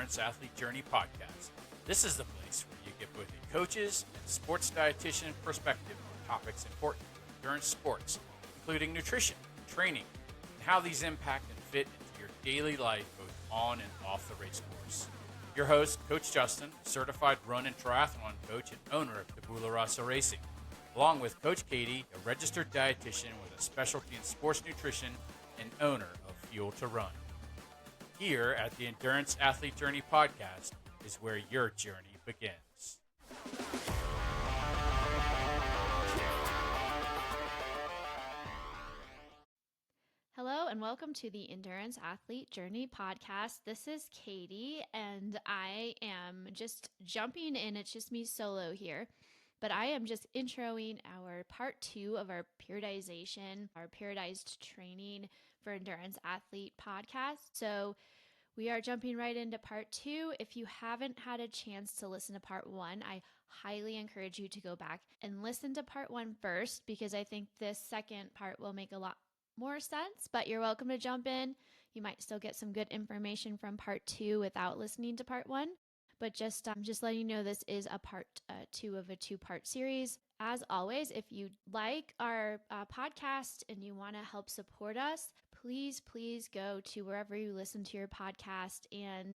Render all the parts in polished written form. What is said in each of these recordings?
Endurance Athlete Journey podcast. This is the place where you get both a coach's and sports dietitian perspective on topics important to endurance sports, including nutrition, training, and how these impact and fit into your daily life both on and off the race course. Your host, Coach Justin, certified run and triathlon coach and owner of Tabula Rasa Racing, along with Coach Katie, a registered dietitian with a specialty in sports nutrition and owner of Fuel to Run. Here at the Endurance Athlete Journey podcast is where your journey begins. Hello and welcome to the Endurance Athlete Journey podcast. This is Katie and I am just jumping in. It's just me solo here, but I am just introing our part 2 of our periodization, our periodized training for Endurance Athlete podcast. So we are jumping right into part 2. If you haven't had a chance to listen to part 1, I highly encourage you to go back and listen to part 1 first, because I think this second part will make a lot more sense, but you're welcome to jump in. You might still get some good information from part 2 without listening to part 1, but just letting you know this is a part 2 of a 2-part series. As always, if you like our podcast and you want to help support us, please go to wherever you listen to your podcast and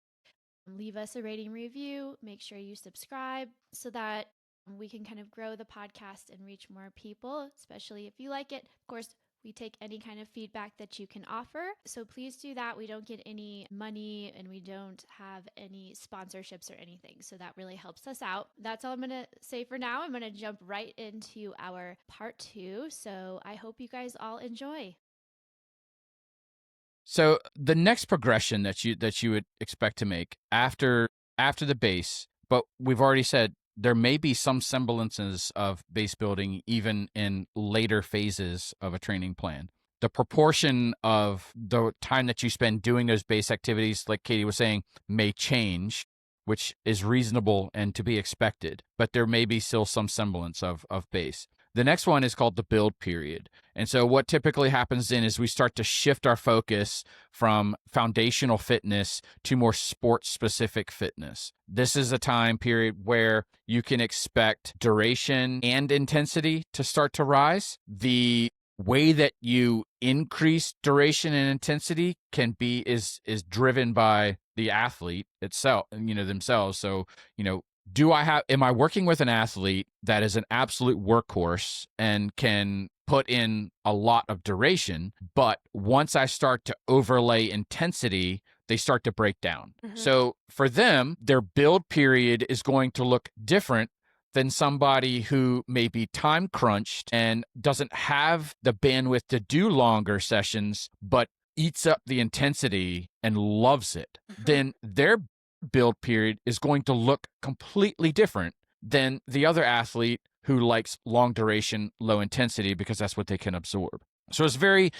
leave us a rating review. Make sure you subscribe so that we can kind of grow the podcast and reach more people, especially if you like it. Of course, we take any kind of feedback that you can offer. So please do that. We don't get any money and we don't have any sponsorships or anything. So that really helps us out. That's all I'm going to say for now. I'm going to jump right into our part 2. So I hope you guys all enjoy. So the next progression that you would expect to make after the base, but we've already said there may be some semblances of base building even in later phases of a training plan. The proportion of the time that you spend doing those base activities, like Katie was saying, may change, which is reasonable and to be expected, but there may be still some semblance of base. The next one is called the build period. And so what typically happens then is we start to shift our focus from foundational fitness to more sports-specific fitness. This is a time period where you can expect duration and intensity to start to rise. The way that you increase duration and intensity is driven by the athlete itself, themselves. So, am I working with an athlete that is an absolute workhorse and can put in a lot of duration, but once I start to overlay intensity, they start to break down. Mm-hmm. So for them, their build period is going to look different than somebody who may be time crunched and doesn't have the bandwidth to do longer sessions, but eats up the intensity and loves it. Mm-hmm. Then their build period is going to look completely different than the other athlete who likes long duration, low intensity, because that's what they can absorb. So it's very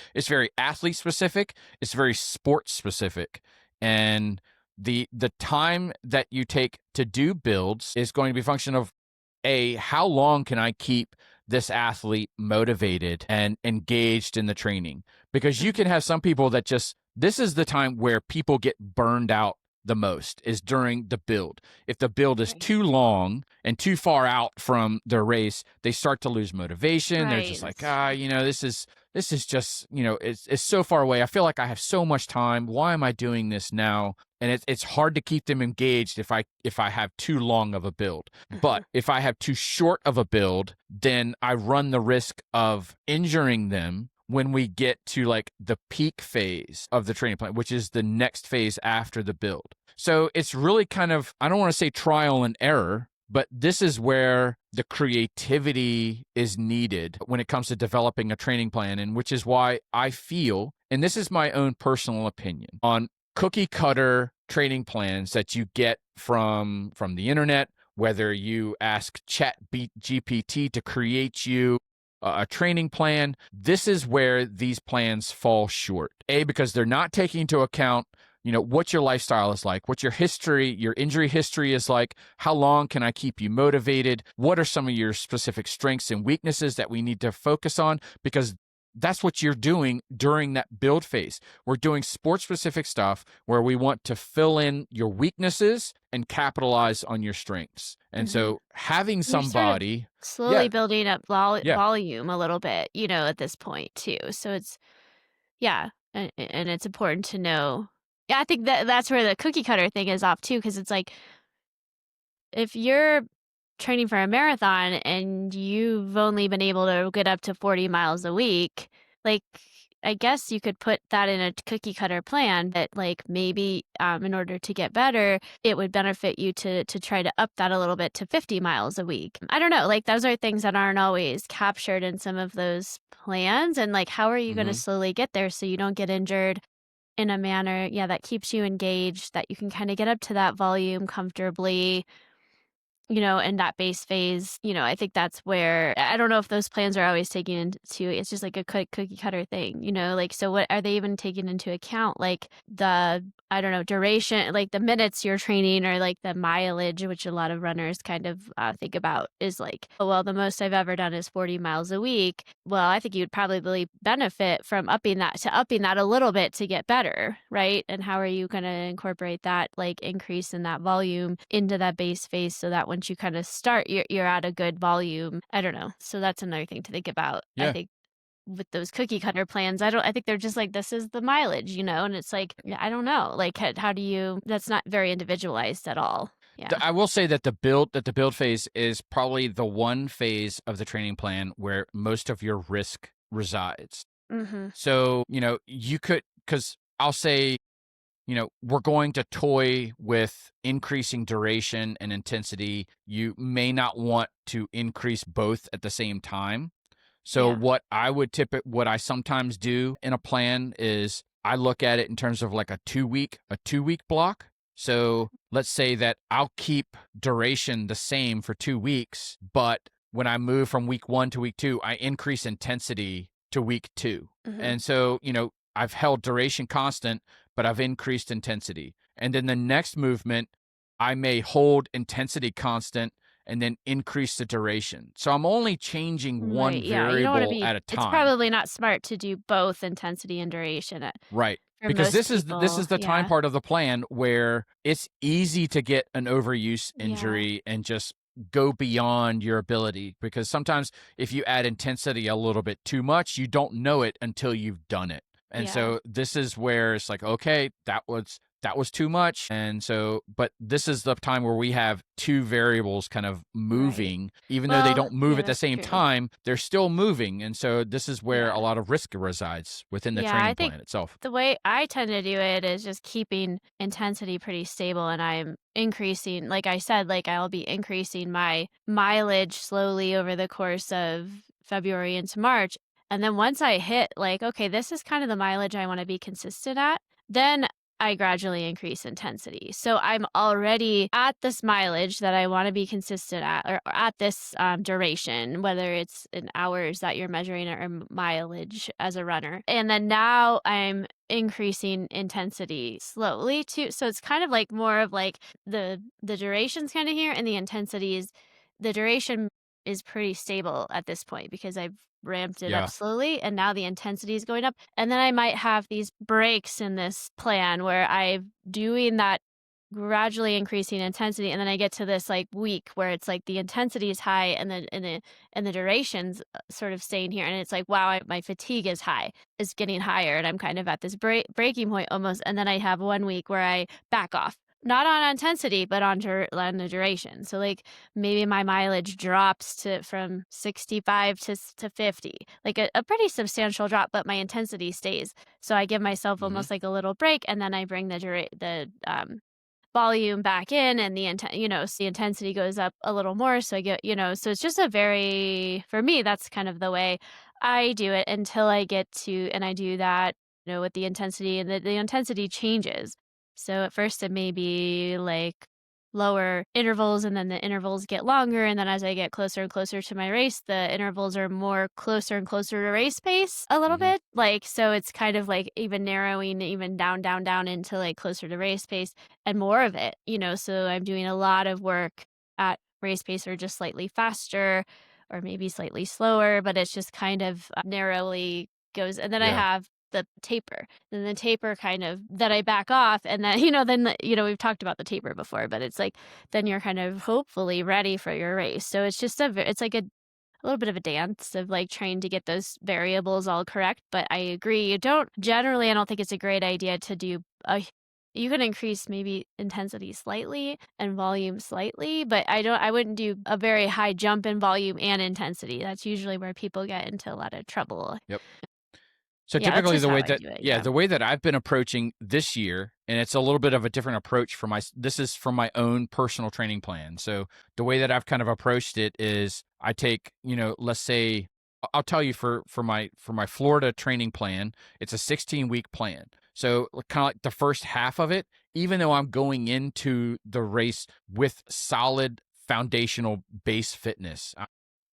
athlete specific, it's very sports specific. And the time that you take to do builds is going to be a function of how long can I keep this athlete motivated and engaged in the training? Because you can have some people that this is the time where people get burned out the most, is during the build. If the build is too long and too far out from their race, they start to lose motivation. Right. They're just like, this is just, it's so far away. I feel like I have so much time. Why am I doing this now? And it's hard to keep them engaged if I have too long of a build. But if I have too short of a build, then I run the risk of injuring them when we get to like the peak phase of the training plan, which is the next phase after the build. So it's really kind of, I don't want to say trial and error, but this is where the creativity is needed when it comes to developing a training plan, and which is why I feel, and this is my own personal opinion, on cookie cutter training plans that you get from the internet, whether you ask ChatGPT to create you a training plan, this is where these plans fall short. Because they're not taking into account, what your lifestyle is like, what your history, your injury history is like, how long can I keep you motivated, what are some of your specific strengths and weaknesses that we need to focus on, because that's what you're doing during that build phase. We're doing sport specific stuff where we want to fill in your weaknesses and capitalize on your strengths. And Mm-hmm. so having You're sort of somebody, slowly yeah, building up yeah, volume a little bit, at this point too. So it's, yeah, and it's important to know. Yeah, I think that's where the cookie cutter thing is off too, because it's like if you're training for a marathon and you've only been able to get up to 40 miles a week, like I guess you could put that in a cookie cutter plan, but like maybe in order to get better, it would benefit you to try to up that a little bit to 50 miles a week. I don't know, like those are things that aren't always captured in some of those plans. And like, how are you going to hmm slowly get there so you don't get injured in a manner, yeah, that keeps you engaged, that you can kind of get up to that volume comfortably, in that base phase. I think that's where I don't know if those plans are always taken into, it's just like a cookie cutter thing, like, so what are they even taking into account? Like the, I don't know, duration, like the minutes you're training or like the mileage, which a lot of runners kind of think about is like, oh, well, the most I've ever done is 40 miles a week. Well, I think you'd probably benefit from upping that a little bit to get better, right? And how are you going to incorporate that like increase in that volume into that base phase so that once you kind of start, you're at a good volume. I don't know. So that's another thing to think about. I yeah. think with those cookie cutter plans, I think they're just like, this is the mileage, and it's like, yeah, I don't know. Like, how do you, that's not very individualized at all. Yeah. I will say that the build phase is probably the one phase of the training plan where most of your risk resides. Mm-hmm. So, you could, because I'll say, we're going to toy with increasing duration and intensity. You may not want to increase both at the same time. So Yeah. what I sometimes do in a plan is I look at it in terms of like a 2-week block. So let's say that I'll keep duration the same for 2 weeks, but when I move from week 1 to week 2, I increase intensity to week 2. Mm-hmm. And so, I've held duration constant, but I've increased intensity. And then the next movement, I may hold intensity constant and then increase the duration. So I'm only changing one Right. Yeah. You don't want to variable be, at a it's time. probably not smart to do both intensity and duration Right. for Because most this people. is the time Yeah. part of the plan where it's easy to get an overuse Yeah. injury and just go beyond your ability, because sometimes if you add intensity a little bit too much, you don't know it until you've done it. And Yeah. so this is where it's like, okay, that was too much. And so, but this is the time where we have two variables kind of Right. moving, even though they Well, don't move yeah, at the that's same true. time, they're still moving. And so this is where a Yeah. lot of risk resides within the Yeah, I training think plan itself. the way I tend to do it is just keeping intensity pretty stable, and I'm increasing, like I said, like I'll be increasing my mileage slowly over the course of February into March. And then once I hit like, okay, this is kind of the mileage I want to be consistent at, then I gradually increase intensity. So I'm already at this mileage that I want to be consistent at, or at this duration, whether it's in hours that you're measuring or mileage as a runner. And then now I'm increasing intensity slowly too. So it's kind of like more of like the duration's kind of here, and the duration is pretty stable at this point because I've ramped it up Yeah. slowly, and now the intensity is going up. And then I might have these breaks in this plan where I'm doing that gradually increasing intensity, and then I get to this like week where it's like the intensity is high, and the duration's sort of staying here, and it's like, wow, my fatigue is getting higher, and I'm kind of at this breaking point almost. And then I have 1 week where I back off, not on intensity but on the duration. So like maybe my mileage drops to from 65 to 50, like a pretty substantial drop, but my intensity stays. So I give myself hmm almost like a little break, and then I bring the volume back in, and so the intensity goes up a little more. So I get, so it's just for me, that's kind of the way I do it until I get to, and I do that, with the intensity, and the intensity changes. So at first it may be like lower intervals, and then the intervals get longer. And then as I get closer and closer to my race, the intervals are more closer and closer to race pace a little hmm bit. Like, so it's kind of like even narrowing, even down, down, down into like closer to race pace and more of it, so I'm doing a lot of work at race pace, or just slightly faster, or maybe slightly slower, but it's just kind of narrowly goes, and then I Yeah. have the taper. Then the taper kind of then I back off, and then we've talked about the taper before, but it's like then you're kind of hopefully ready for your race. So it's just it's like a little bit of a dance of like trying to get those variables all correct. But I agree, I don't think it's a great idea to do you can increase maybe intensity slightly and volume slightly, but I wouldn't do a very high jump in volume and intensity. That's usually where people get into a lot of trouble. Yep. So Yeah, that's typically just the how way I that do it. yeah, Yeah. the way that I've been approaching this year, and it's a little bit of a different approach for this is from my own personal training plan. So the way that I've kind of approached it is I take, let's say I'll tell you for my Florida training plan, it's a 16-week plan. So kind of like the first half of it, even though I'm going into the race with solid foundational base fitness,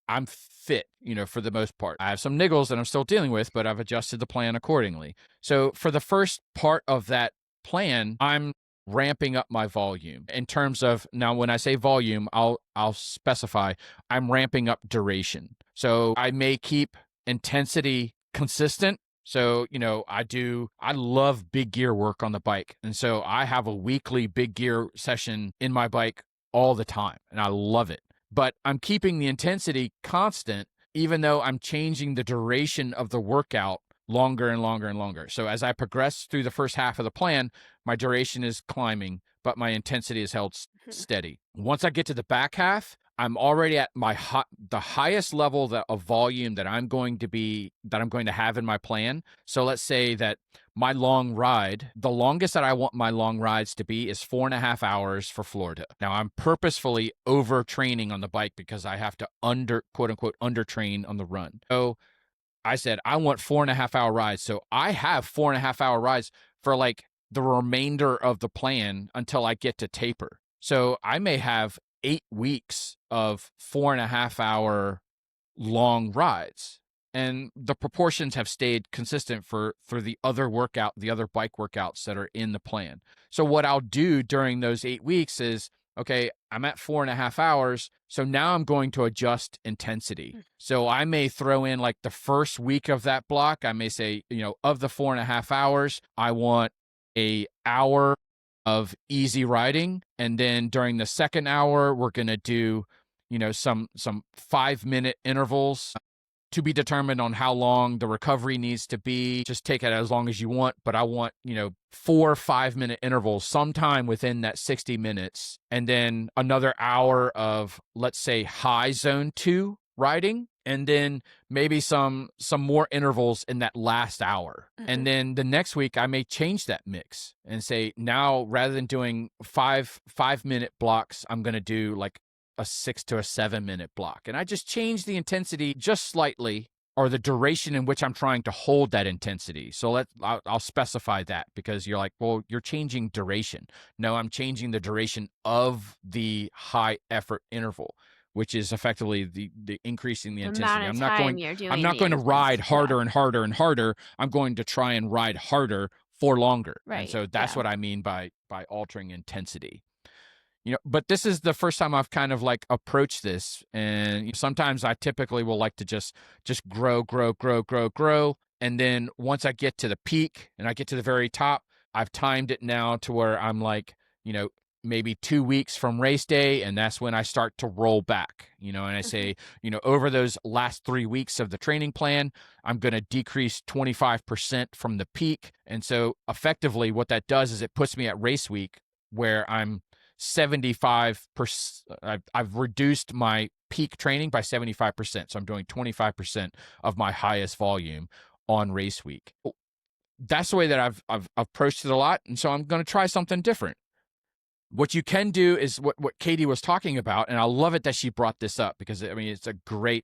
I'm fit, for the most part. I have some niggles that I'm still dealing with, but I've adjusted the plan accordingly. So for the first part of that plan, I'm ramping up my volume. In terms of now when I say volume, I'll specify I'm ramping up duration. So I may keep intensity consistent. So, I love big gear work on the bike. And so I have a weekly big gear session in my bike all the time, and I love it, but I'm keeping the intensity constant, even though I'm changing the duration of the workout longer and longer and longer. So as I progress through the first half of the plan, my duration is climbing, but my intensity is held steady. Once I get to the back half, I'm already at the highest level of volume that I'm going to have in my plan. So let's say that my long ride, the longest that I want my long rides to be is 4.5 hours for Florida. Now I'm purposefully overtraining on the bike because I have to quote unquote undertrain on the run. So I said, I want 4.5 hour rides. So I have 4.5 hour rides for like the remainder of the plan until I get to taper. So I may have 8 weeks of 4.5 hour long rides. And the proportions have stayed consistent for the other bike workouts that are in the plan. So what I'll do during those 8 weeks is, okay, I'm at 4.5 hours. So now I'm going to adjust intensity. So I may throw in like the first week of that block. I may say, of the 4.5 hours, I want a hour of easy riding. And then during the second hour, we're going to do, some 5-minute intervals to be determined on how long the recovery needs to be. Just take it as long as you want, but I want, 4 5-minute intervals sometime within that 60 minutes. And then another hour of, let's say, high zone 2 riding. And then maybe some more intervals in that last hour. And then the next week I may change that mix and say, now rather than doing 5-minute blocks, I'm going to do like a 6 to a 7-minute block. And I just change the intensity just slightly, or the duration in which I'm trying to hold that intensity. So I'll specify that, because you're like, well, you're changing duration. No, I'm changing the duration of the high effort interval, which is effectively the increasing the The intensity. amount of time you're I'm doing not the going to ride intense. harder Yeah. and harder and harder. I'm going to try and ride harder for longer. And Right. so that's Yeah. what I mean by altering intensity. But this is the first time I've kind of like approached this. And sometimes I typically will like to just grow, grow, grow, grow, grow. And then once I get to the peak and I get to the very top, I've timed it now to where I'm like, maybe 2 weeks from race day. And that's when I start to roll back, and I say, over those last 3 weeks of the training plan, I'm going to decrease 25% from the peak. And so effectively what that does is it puts me at race week where I'm 75%. I've reduced my peak training by 75%. So I'm doing 25% of my highest volume on race week. That's the way that I've approached it a lot. And so I'm going to try something different. What you can do is what Katie was talking about, and I love it that she brought this up, because it's a great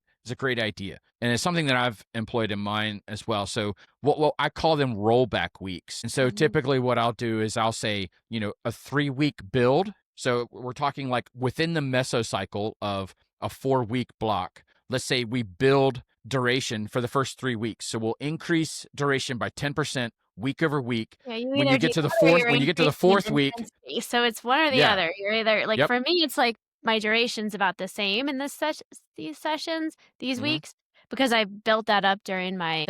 idea, and it's something that I've employed in mine as well. So what I call them rollback weeks. And so typically what I'll do is I'll say, a 3-week build. So we're talking like within the mesocycle of a 4-week block. Let's say we build duration for the first 3 weeks. So we'll increase duration by 10% week over week. Yeah, you When either you do get to the that or fourth, you're when you get to the increasing in fourth week, intensity. So it's one or the yeah, other. You're either like, yep. for me, it's like my duration's about the same in these sessions, these Mm-hmm. weeks, because I built that up during my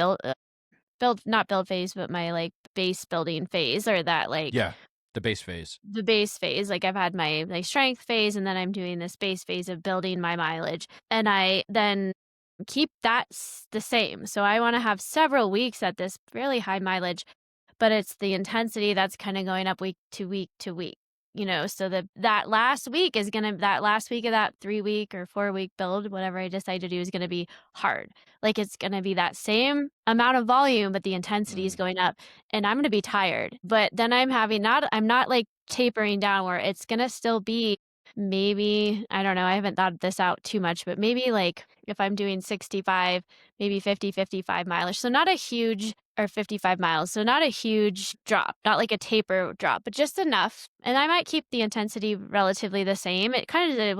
not build phase, but my like base building phase, or that like Yeah, the base phase. the base phase. Like I've had my strength phase, and then I'm doing this base phase of building my mileage. And I then keep that the same. So I want to have several weeks at this really high mileage, but it's the intensity that's kind of going up week to week to week. So that last week that last week of that 3 week or 4 week build, whatever I decide to do, is gonna be hard. Like it's gonna be that same amount of volume, but the intensity is Mm. going up, and I'm gonna be tired. But then I'm not like tapering down where it's gonna still be maybe, I don't know, I haven't thought this out too much, but maybe like if I'm doing 65, maybe 50, 55 mileage. So not a huge or 55 miles. So not a huge drop, not like a taper drop, but just enough. And I might keep the intensity relatively the same. It kind of,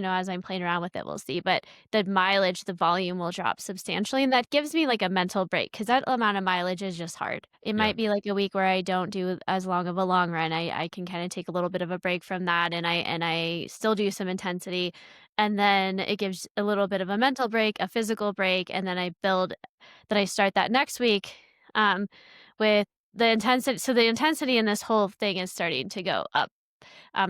as I'm playing around with it, we'll see. But the mileage, the volume will drop substantially. And that gives me like a mental break, because that amount of mileage is just hard. It Yeah. might be like a week where I don't do as long of a long run. I can kind of take a little bit of a break from that, and I still do some intensity. And then it gives a little bit of a mental break, a physical break, and then I start that next week um, with the intensity. So the intensity in this whole thing is starting to go up.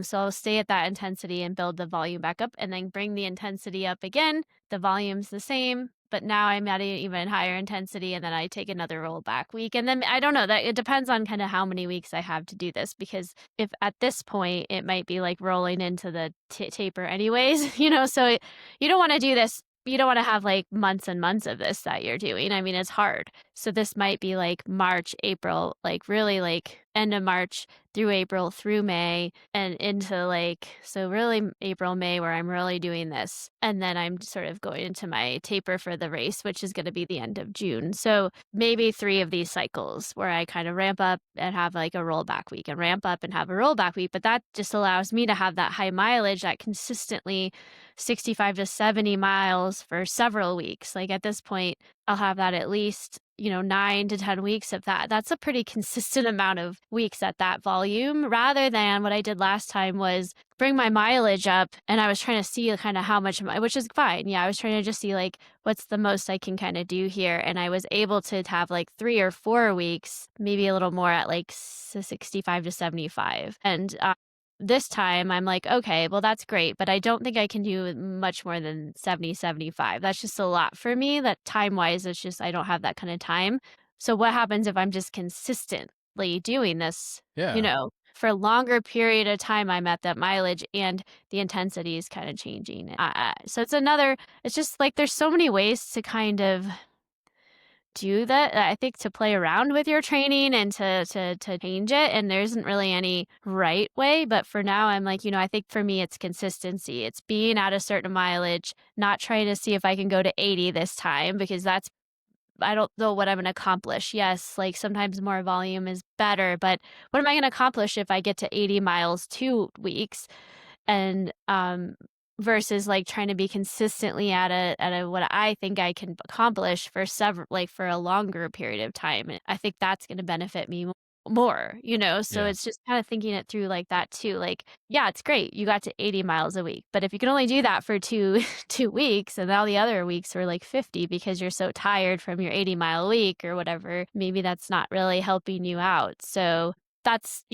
So I'll stay at that intensity and build the volume back up, and then bring the intensity up again. The volume's the same, but now I'm at an even higher intensity, and then I take another rollback week. And then I don't know, that it depends on kind of how many weeks I have to do this, because if at this point it might be like rolling into the taper anyways, so you don't want to do this. You don't want to have like months and months of this that you're doing. I mean, it's hard. So this might be like March, April, like really like end of March through April, through May, and into so really April, May, where I'm really doing this. And then I'm sort of going into my taper for the race, which is going to be the end of June. So maybe 3 of these cycles where I kind of ramp up and have like a rollback week, and ramp up and have a rollback week. But that just allows me to have that high mileage, that consistently 65 to 70 miles for several weeks. Like at this point, I'll have that at least 9 to 10 weeks of that. That's a pretty consistent amount of weeks at that volume, rather than what I did last time was bring my mileage up, and I was trying to see kind of how much, which is fine. Yeah, I was trying to just see like what's the most I can kind of do here. And I was able to have like 3 or 4 weeks, maybe a little more, at like 65 to 75. And this time I'm like, okay, well, that's great, but I don't think I can do much more than 70, 75. That's just a lot for me. That time wise, it's just, I don't have that kind of time. So what happens if I'm just consistently doing this, Yeah. for a longer period of time? I'm at that mileage, and the intensity is kind of changing. So it's just like there's so many ways to kind of do that. I think to play around with your training and to change it, and there isn't really any right way. But for now, I'm like, I think for me it's consistency. It's being at a certain mileage, not trying to see if I can go to 80 this time, because I don't know what I'm going to accomplish. Yes, like sometimes more volume is better, but what am I going to accomplish if I get to 80 miles 2 weeks? And versus like trying to be consistently at a what I think I can accomplish for several, like for a longer period of time. And I think that's going to benefit me more, so Yeah. it's just kind of thinking it through like that too. Like, yeah, it's great you got to 80 miles a week, but if you can only do that for 2 weeks, and all the other weeks were like 50 because you're so tired from your 80-mile week or whatever, maybe that's not really helping you out. So that's,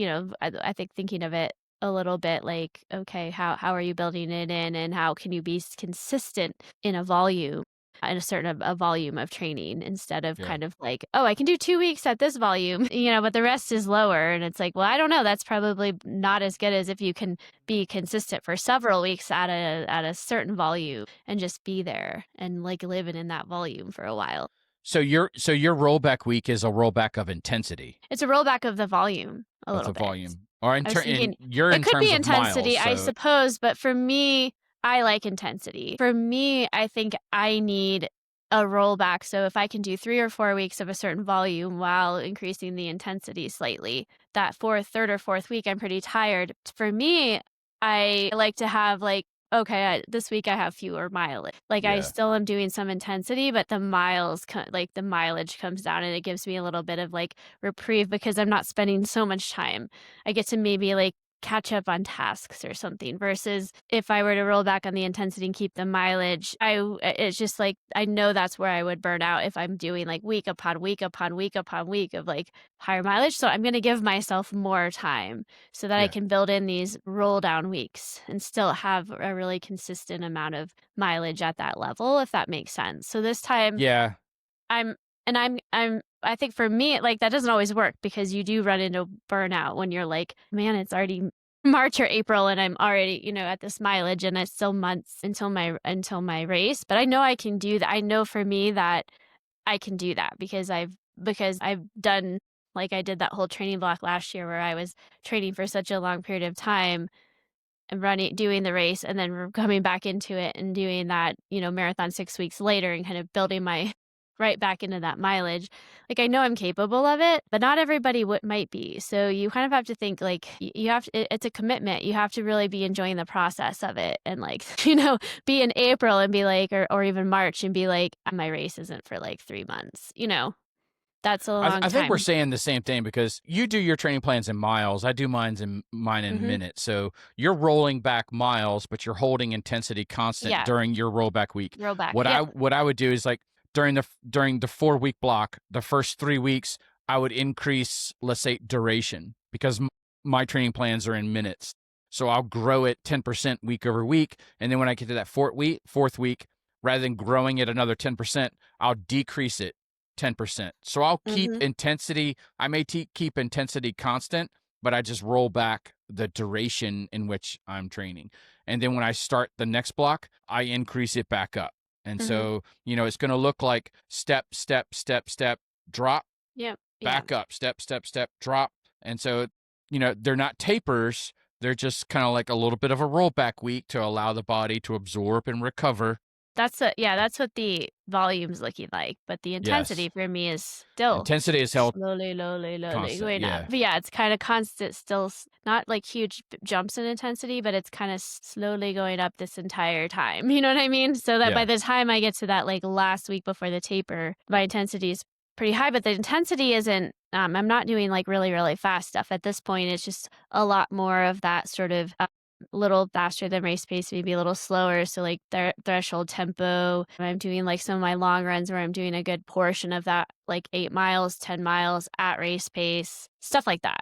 I think thinking of it a little bit like, okay, how are you building it in, and how can you be consistent in a volume, in a certain a volume of training, instead of Yeah. kind of like, oh, I can do 2 weeks at this volume, but the rest is lower. And it's like, well, I don't know. That's probably not as good as if you can be consistent for several weeks at a certain volume, and just be there and like living in that volume for a while. So your rollback week is a rollback of intensity It's a rollback of the volume a of little the bit. volume, or I was thinking in it could be terms of miles. intensity, I So suppose, but for me, I like intensity. For me, I think I need a rollback. So if I can do 3 or 4 weeks of a certain volume while increasing the intensity slightly, that third or fourth week, I'm pretty tired. For me, I like to have like, okay, this week I have fewer mileage. Like I yeah, still am doing some intensity, but the the mileage comes down, and it gives me a little bit of like reprieve, because I'm not spending so much time. I get to maybe like catch up on tasks or something, versus if I were to roll back on the intensity and keep the mileage, it's just like I know that's where I would burn out if I'm doing like week upon week upon week upon week of like higher mileage. So I'm going to give myself more time so that I Yeah. can build in these roll down weeks and still have a really consistent amount of mileage at that level, if that makes sense. So this time Yeah. I'm I think for me, like, that doesn't always work because you do run into burnout when you're like, "Man, it's already March or April and I'm already, at this mileage and it's still months until my race." But I know I can do that. I know for me that I can do that because I've done, like, I did that whole training block last year where I was training for such a long period of time and doing the race, and then coming back into it and doing that, marathon 6 weeks later and kind of building my right back into that mileage. Like, I know I'm capable of it, but not everybody might be. So you kind of have to think like you have to, it's a commitment. You have to really be enjoying the process of it and like, be in April and be like, or even March and be like, my race isn't for like 3 months, that's a long I think we're time. saying the same thing because you do your training plans in miles. I do mine in Mhm. minutes. So you're rolling back miles, but you're holding intensity constant Yeah. during your rollback week. Roll back. What I Yep. what I would do is like during the 4 week block, the first 3 weeks, I would increase, let's say, duration because my training plans are in minutes. So I'll grow it 10% week over week, and then when I get to that fourth week, rather than growing it another 10%, I'll decrease it 10%. So I'll keep Mhm. intensity. I may keep intensity constant, but I just roll back the duration in which I'm training. And then when I start the next block, I increase it back up. And Mhm. so, it's going to look like step, step, step, step, drop, Yep. Yeah. back up, step, step, step, drop. And so, they're not tapers. They're just kind of like a little bit of a rollback week to allow the body to absorb and recover. That's what the volume's looking like, but the Yes. intensity for me is still Intensity is held slowly, slowly constant. going up. Yeah. But yeah, it's kinda constant still, not like huge jumps in intensity, but it's kinda slowly going up this entire time, you know what I mean? So that by Yeah. the time I get to that, like, last week before the taper, my intensity is pretty high, but the intensity isn't, I'm not doing, like, really, really fast stuff. At this point, it's just a lot more of that sort of, little faster than race pace, maybe a little slower. So like threshold tempo. I'm doing like some of my long runs where I'm doing a good portion of that, like 8 miles, 10 miles at race pace, stuff like that.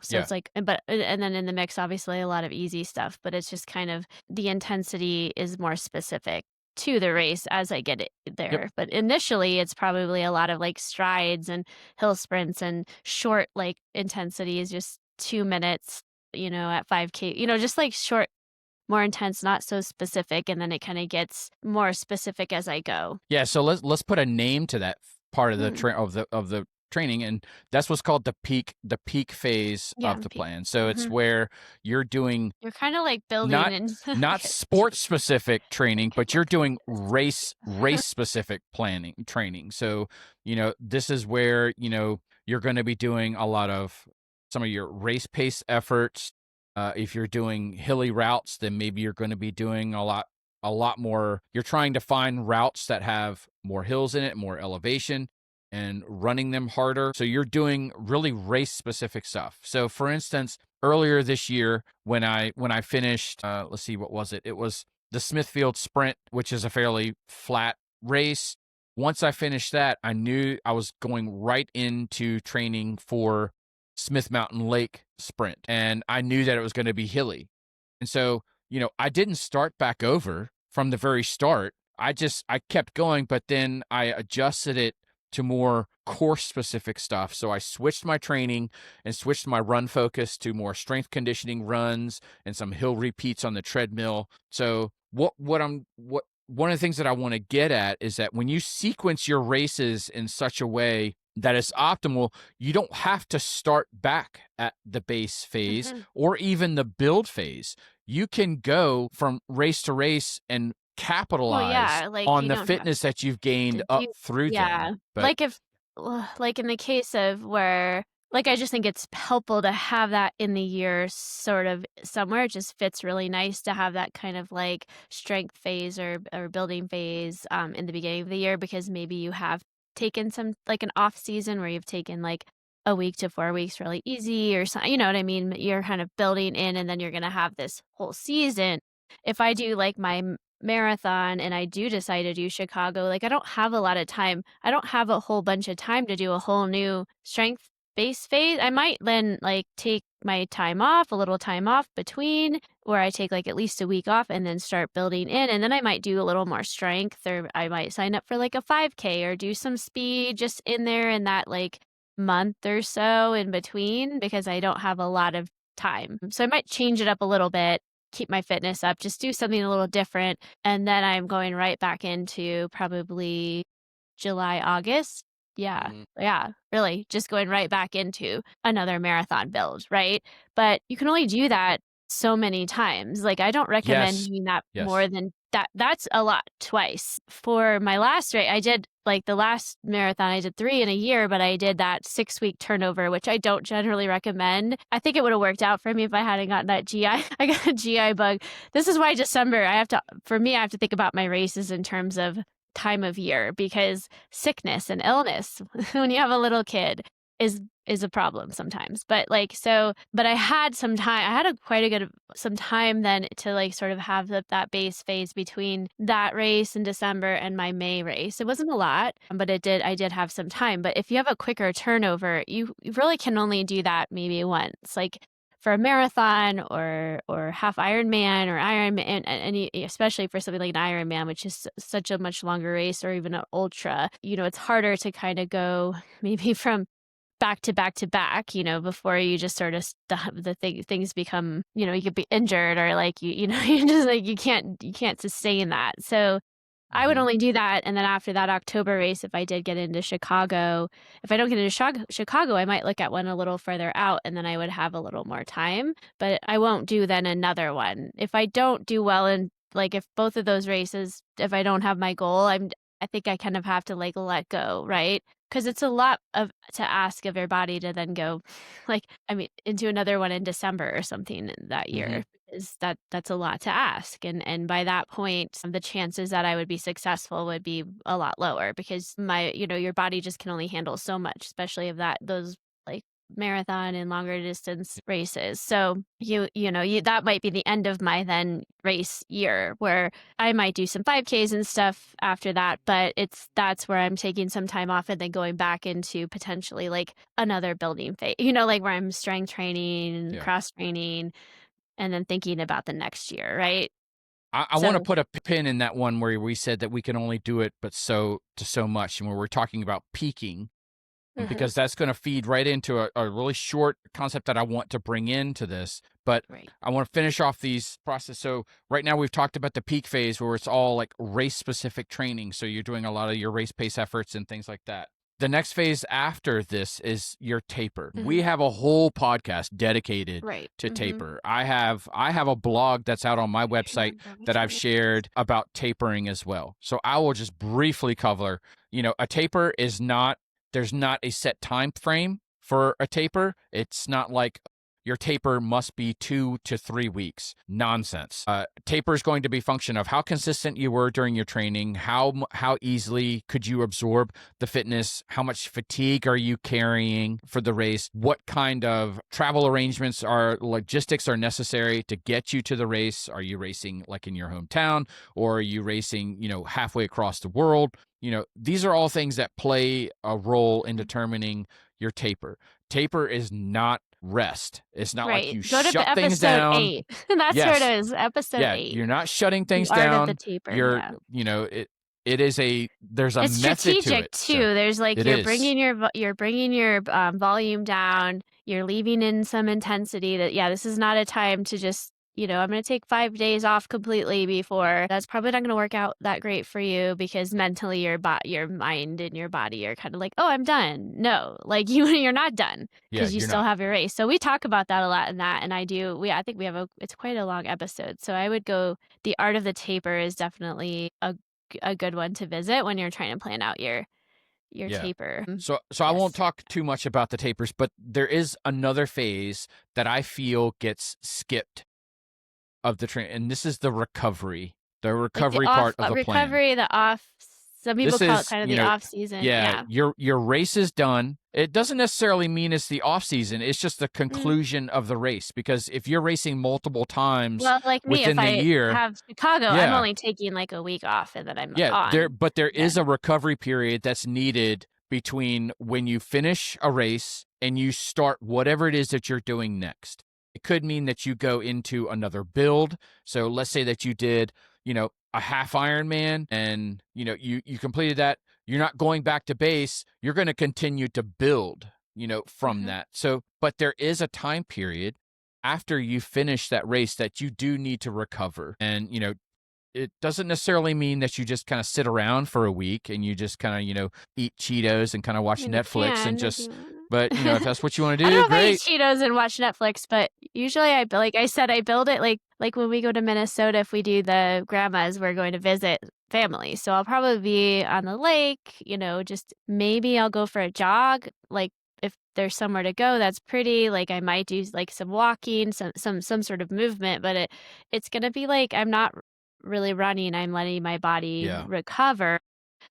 So Yeah. it's like, but, and then in the mix, obviously a lot of easy stuff, but it's just kind of the intensity is more specific to the race as I get it Yep. there. But initially, it's probably a lot of like strides and hill sprints and short, like intensity is just 2 minutes, at 5K, just like short, more intense, not so specific. And then it kind of gets more specific as I go. Yeah, so let's put a name to that part of the Mm, of the training, and that's what's called the peak phase yeah, of the peak. plan. So it's Hmm. where you're doing You're kind of like building not and not okay, sports specific training, okay, but you're doing race specific planning training. So, this is where, you're going to be doing a lot of some of your race pace efforts. If you're doing hilly routes, then maybe you're going to be doing a lot more. You're trying to find routes that have more hills in it, more elevation, and running them harder. So you're doing really race specific stuff. So for instance, earlier this year when I finished, let's see, what was it? It was the Smithfield Sprint, which is a fairly flat race. Once I finished that, I knew I was going right into training for Smith Mountain Lake Sprint, and I knew that it was going to be hilly. And so, I didn't start back over from the very start. I kept going, but then I adjusted it to more course specific stuff. So I switched my training and switched my run focus to more strength conditioning runs and some hill repeats on the treadmill. So what one of the things that I want to get at is that when you sequence your races in such a way that is optimal, you don't have to start back at the base phase hmm. or even the build phase. You can go from race to race and Well, capitalize yeah, like on you the don't have fitness that you've to gained up do, through yeah, them. But like if, like in the case of where, like, I just think it's helpful to have that in the year sort of somewhere. It just fits really nice to have that kind of like strength phase or building phase in the beginning of the year, because maybe you have taken some like an off season where you've taken like a week to 4 weeks really easy or so, you know what I mean? You're kind of building in and then you're going to have this whole season. If I do like my marathon and I do decide to do Chicago, like I don't have a lot of time. I don't have a whole bunch of time to do a whole new strength base phase. I might then like take my time off, a little time off between where I take like at least a week off and then start building in. And then I might do a little more strength, or I might sign up for like a 5K or do some speed just in there in that like month or so in between, because I don't have a lot of time. So I might change it up a little bit, keep my fitness up, just do something a little different. And then I'm going right back into probably July, August. Yeah. Mhm. Yeah. Really just going right back into another marathon build, right? But you can only do that so many times. Like I don't recommend Yes. doing that more Yes. than that. That's a lot twice. For my last race, I did like the last marathon, I did 3 in a year, but I did that 6-week turnover, which I don't generally recommend. I think it would have worked out for me if I hadn't gotten that GI. I got a GI bug. This is why December, I have to think about my races in terms of time of year, because sickness and illness when you have a little kid is a problem sometimes. But I had some time. I had quite a good some time then to like sort of have that base phase between that race in December and my May race. It wasn't a lot, but I did have some time. But if you have a quicker turnover, you really can only do that maybe once. Like for a marathon or half Ironman or Ironman, and especially for something like an Ironman, which is such a much longer race, or even an ultra, it's harder to kind of go maybe from back to back to back, before you just sort of things become, you could be injured, or like you just like you can't sustain that. So I would Mhm. only do that, and then after that October race, if I did get into Chicago, if I don't get into Chicago, I might look at one a little further out, and then I would have a little more time, but I won't do then another one. If I don't do well in, like, if both of those races, if I don't have my goal, I think I kind of have to, like, let go, right? Because it's a lot to ask of your body to then go, like, I mean, into another one in December or something that Mhm. year. Is that's a lot to ask, and by that point the chances that I would be successful would be a lot lower, because your body just can only handle so much, especially of those like marathon and longer distance races. So that might be the end of my then race year, where I might do some 5Ks and stuff after that, but that's where I'm taking some time off and then going back into potentially like another building phase, like where I'm strength training and Yeah. cross training, and then thinking about the next year, right? I want to So put a pin in that one where we said that we can only do it, but so much, and where we're talking about peaking, uh because that's going to feed right into a really short concept that I want to bring into this. But right. I want to finish off these process. So right now we've talked about the peak phase, where it's all like race specific training. So you're doing a lot of your race pace efforts and things like that. The next phase after this is your taper. We Mhm. have a whole podcast dedicated Right. to Mhm. taper. I have a blog that's out on my I website remember that which I've one it is. shared about tapering as well. So I will just briefly cover, a taper is not, there's not a set time frame for a taper. It's not like your taper must be 2 to 3 weeks. Nonsense. Taper is going to be a function of how consistent you were during your training, how easily could you absorb the fitness, how much fatigue are you carrying for the race, what kind of travel arrangements or logistics are necessary to get you to the race. Are you racing like in your hometown, or are you racing, halfway across the world? These are all things that play a role in Mhm. determining your taper. Taper is not rest. It's not like Right. you Go to shut things episode down. 8. That's where it Yes. is. Episode Yeah, 8. you're not shutting The things art of the down. taper. You're, Yeah. it is there's a It's method to strategic it. So too. There's like it is. you're bringing your volume down. You're leaving in some intensity. That, yeah, this is not a time to just, I'm going to take 5 days off completely before. That's probably not going to work out that great for you, because mentally your mind and your body are kind of like, oh, I'm done. No, like you're not done, Yeah, because you you're still not. have your race. So we talk about that a lot in that, and I think we have it's quite a long episode. So I would go. The art of the taper is definitely a good one to visit when you're trying to plan out your Yeah. taper. So I won't Yes. talk too much about the tapers, but there is another phase that I feel gets skipped of the train, and this is the Like the recovery off part of the plan. recovery, the off Some people This call it is, kind of the off season. yeah, Yeah. your race is done. It doesn't necessarily mean it's the off season. It's just the Mm. conclusion of the race, because if you're racing multiple times Well, like me, if within the I year, have Chicago, I'm yeah, only taking like a week off and then I'm yeah, on there is again. a recovery period that's needed between when you finish a race and you start whatever it is that you're doing next. It could mean that you go into another build. So let's say that you did, a half Ironman, and you completed that. You're not going back to base. You're going to continue to build, from Mhm. that. So, but there is a time period after you finish that race that you do need to recover. And, it doesn't necessarily mean that you just kind of sit around for a week and you just kind of, eat Cheetos and kind of I watch mean, you Netflix and can if just, you want. but, if that's what you want to I don't do, know if I eat great. Cheetos and watch Netflix, but usually like I said, I build it like when we go to Minnesota, if we do the grandmas, we're going to visit family. So I'll probably be on the lake, just maybe I'll go for a jog. Like if there's somewhere to go that's pretty, like I might do like some walking, some sort of movement, but it's gonna be like I'm not really running. I'm letting my body Yeah. recover.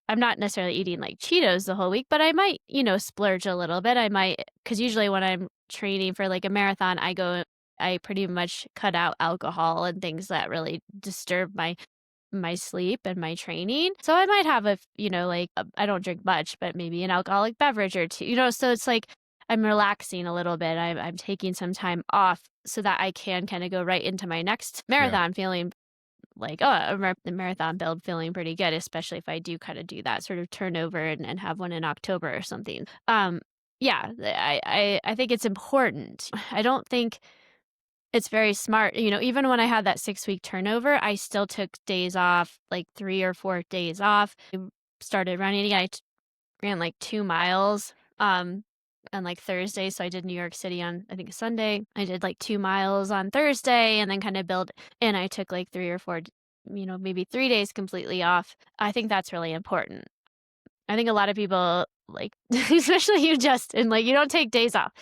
I'm not necessarily eating like Cheetos the whole week, but I might, splurge a little bit. I might, because usually when I'm training for like a marathon, I pretty much cut out alcohol and things that really disturb my sleep and my training. So I might have I don't drink much, but maybe an alcoholic beverage or two, so it's like I'm relaxing a little bit. I'm taking some time off so that I can kind of go right into my next Yeah. marathon feeling like, oh, the marathon build feeling pretty good, especially if I do kind of do that sort of turnover and have one in October or something. Yeah, I think it's important. I don't think it's very smart. Even when I had that 6 week turnover, I still took days off, like 3 or 4 days off. I started running again. Ran like 2 miles on like Thursday. So I did New York City on I think Sunday. I did like 2 miles on Thursday and then kind of built and I took like 3 or 4 maybe 3 days completely off. I think that's really important. I think a lot of people like especially you, Justin, like you don't take days off.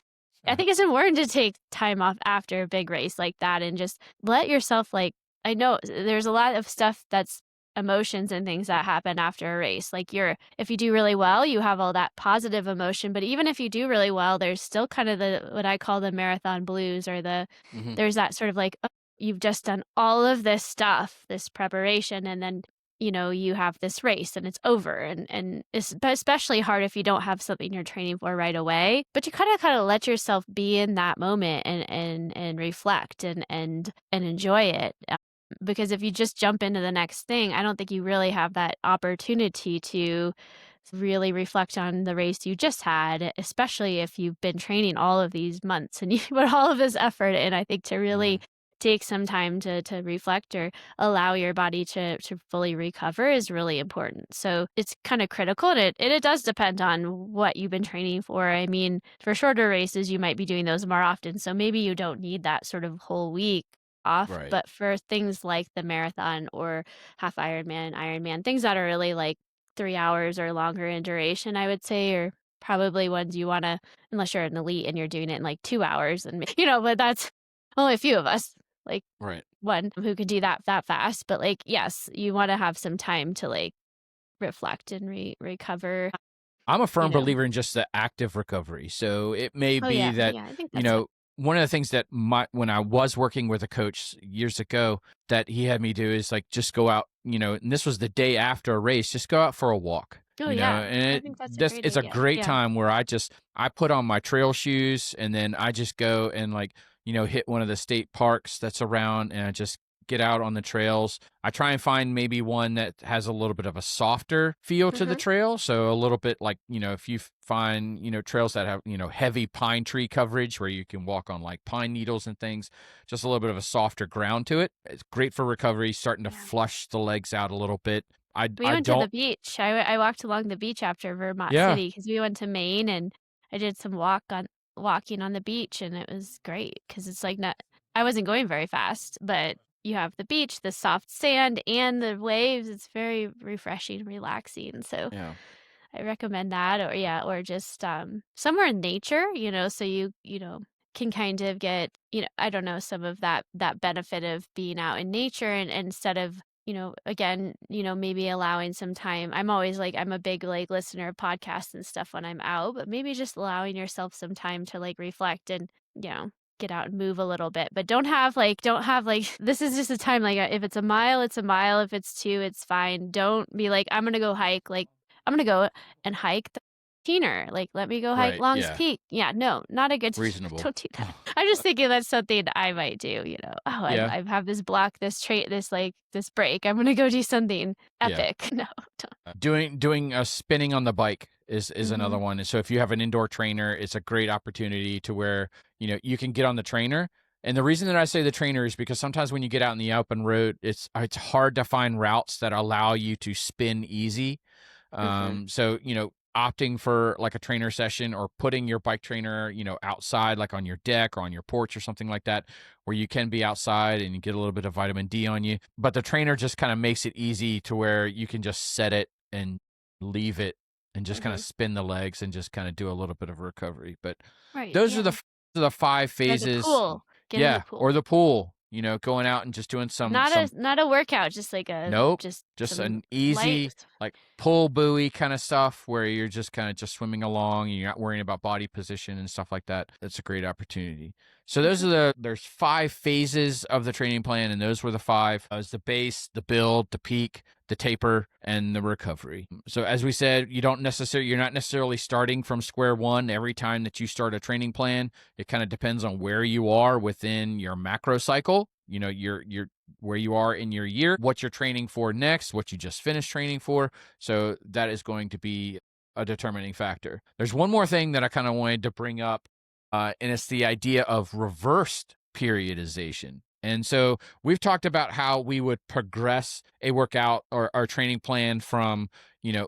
I think it's important to take time off after a big race like that and just let yourself like I know there's a lot of stuff that's emotions and things that happen after a race. Like if you do really well, you have all that positive emotion, but even if you do really well, there's still kind of the what I call the marathon blues or Hmm. there's that sort of like oh, you've just done all of this stuff, this preparation and then you have this race and it's over and it's but especially hard if you don't have something you're training for right away. But you kind of let yourself be in that moment and reflect and enjoy it. Because if you just jump into the next thing, I don't think you really have that opportunity to really reflect on the race you just had, especially if you've been training all of these months and you put all of this effort in. I think to really Hmm. take some time to reflect or allow your body to fully recover is really important. So it's kind of critical and it does depend on what you've been training for. I mean, for shorter races, you might be doing those more often. So maybe you don't need that sort of whole week off. Right. But for things like the marathon or half Ironman, things that are really like 3 hours or longer in duration, I would say, or probably ones you want to, unless you're an elite and you're doing it in like 2 hours and, but that's only a few of us, like Right. one who could do that fast. But like, yes, you want to have some time to like reflect and recover, I'm a you firm know. believer in just the active recovery. So it may Oh be yeah. that, Yeah. I think you that's, know, one of the things that when I was working with a coach years ago that he had me do is like just go out, and this was the day after a race, just go out for a walk, oh yeah. and I think that's a this great it's a idea. great Yeah. time where I put on my trail shoes and then I just go and like, hit one of the state parks that's around and I just get out on the trails. I try and find maybe one that has a little bit of a softer feel to the Hmm. trail. So a little bit like, if you find, trails that have, heavy pine tree coverage where you can walk on like pine needles and things, just a little bit of a softer ground to it. It's great for recovery, starting to Yeah. flush the legs out a little bit. We I went to the don't, beach. I walked along the beach after Vermont yeah, City because we went to Maine and I did some walking on the beach and it was great because it's like not I wasn't going very fast, but you have the beach, the soft sand, and the waves. It's very refreshing, relaxing. So yeah, I recommend that, or yeah, or just somewhere in nature, so you can kind of get I don't know some of that benefit of being out in nature and instead of again, maybe allowing some time. I'm always like, I'm a big like listener of podcasts and stuff when I'm out, but maybe just allowing yourself some time to like reflect and, get out and move a little bit. But don't have like, this is just a time, like if it's a mile, it's a mile. If it's two, it's fine. Don't be like, I'm going to go hike. Like, I'm going to go and hike the Keener. Like, let me go hike Right. Long's Yeah. Peak. Yeah, no, not a good, Reasonable. don't do that. I'm just thinking that's something I might do, Oh, Yeah. I have this block, this trait, this break. I'm gonna go do something Yeah. epic. No, don't. Doing a spinning on the bike is another Mhm. one. And so if you have an indoor trainer, it's a great opportunity to where you can get on the trainer. And the reason that I say the trainer is because sometimes when you get out in the open road, it's hard to find routes that allow you to spin easy. Mhm. So opting for like a trainer session or putting your bike trainer outside, like on your deck or on your porch or something like that, where you can be outside and you get a little bit of vitamin D on you. But the trainer just kind of makes it easy to where you can just set it and leave it and just kind of Mhm. spin the legs and just kind of do a little bit of recovery. But Right. those are Yeah. the five Or the phases. pool. Get in the Yeah, pool. or the pool. Going out and just doing some. Not a workout. Just like Nope, just just some an easy light. like pull buoy kind of stuff where you're just kind of just swimming along and you're not worrying about body position and stuff like that. That's a great opportunity. So those Mhm. are there's 5 phases of the training plan, and those were the 5. As the base, the build, the peak, the taper, and the recovery. So as we said, you're not necessarily starting from square one every time that you start a training plan. It kind of depends on where you are within your macro cycle. Your where you are in your year, what you're training for next, what you just finished training for. So that is going to be a determining factor. There's one more thing that I kind of wanted to bring up, and it's the idea of reversed periodization. And so we've talked about how we would progress a workout or our training plan from,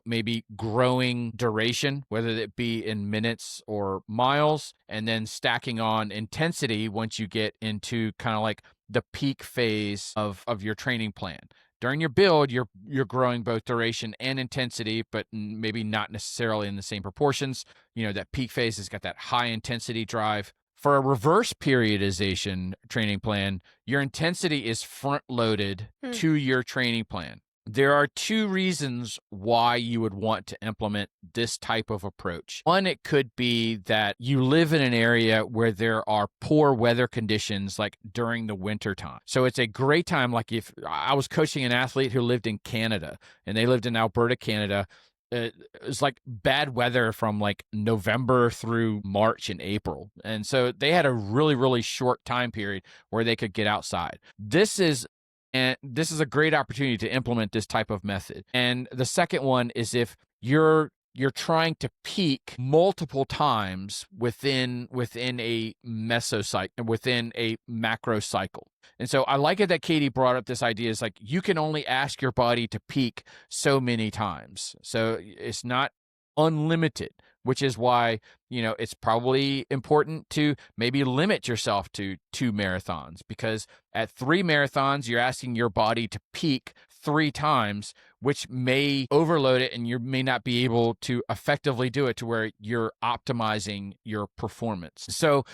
maybe growing duration, whether it be in minutes or miles, and then stacking on intensity once you get into kind of like the peak phase of your training plan. During your build, you're growing both duration and intensity, but maybe not necessarily in the same proportions. That peak phase has got that high intensity drive. For a reverse periodization training plan, your intensity is front loaded Hmm. to your training plan. There are 2 reasons why you would want to implement this type of approach. One, it could be that you live in an area where there are poor weather conditions, like during the winter time. So it's a great time. Like if I was coaching an athlete who lived in Canada and they lived in Alberta, Canada, it was like bad weather from like November through March and April. And so they had a really, really short time period where they could get outside. This is a great opportunity to implement this type of method. And the second one is if you're trying to peak multiple times within a mesocycle, within a macro cycle. And so I like it that Katie brought up this idea is like you can only ask your body to peak so many times. So it's not unlimited, which is why, it's probably important to maybe limit yourself to 2 marathons, because at 3 marathons, you're asking your body to peak 3 times, which may overload it and you may not be able to effectively do it to where you're optimizing your performance. So